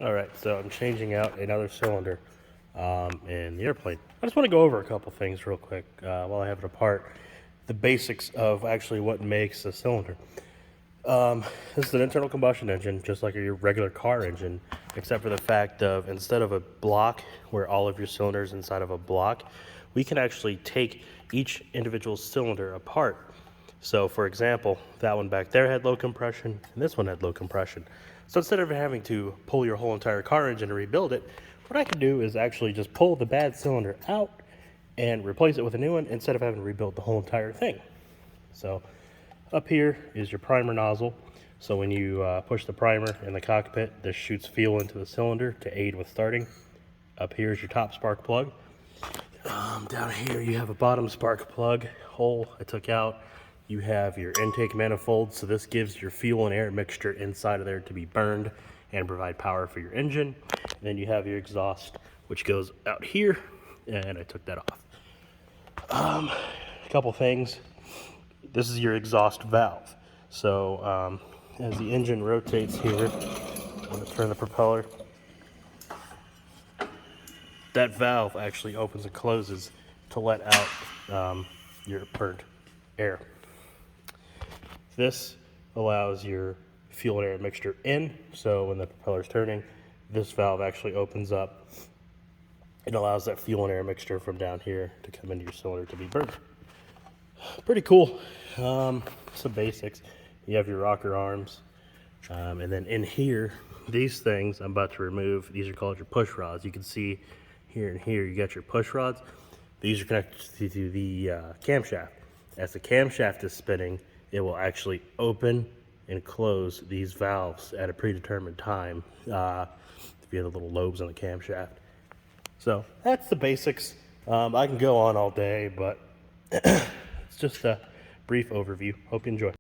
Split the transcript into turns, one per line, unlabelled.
All right, so I'm changing out another cylinder in the airplane. I just want to go over a couple things real quick while I have it apart. The basics of actually what makes a cylinder. This is an internal combustion engine, just like your regular car engine, except for the fact of instead of a block where all of your cylinders inside of a block, we can actually take each individual cylinder apart. So for example, that one back there had low compression and this one had low compression. So instead of having to pull your whole entire car engine and rebuild it, what I can do is actually just pull the bad cylinder out and replace it with a new one instead of having to rebuild the whole entire thing. So up here is your primer nozzle. So when you push the primer in the cockpit, this shoots fuel into the cylinder to aid with starting. Up here is your top spark plug. Down here you have a bottom spark plug hole I took out. You have your intake manifold, so this gives your fuel and air mixture inside of there to be burned and provide power for your engine. And then you have your exhaust, which goes out here, and I took that off. A couple things. This is your exhaust valve. So as the engine rotates here, I'm going to turn the propeller. That valve actually opens and closes to let out your burnt air. This allows your fuel and air mixture in, so when the propeller's turning, this valve actually opens up. It allows that fuel and air mixture from down here to come into your cylinder to be burned. Pretty cool. Some basics. You have your rocker arms, and then in here, these things I'm about to remove, these are called your push rods. You can see here and here you got your push rods. These are connected to the camshaft. As the camshaft is spinning, it will actually open and close these valves at a predetermined time if you have the little lobes on the camshaft. So that's the basics. I can go on all day, but it's just a brief overview. Hope you enjoy.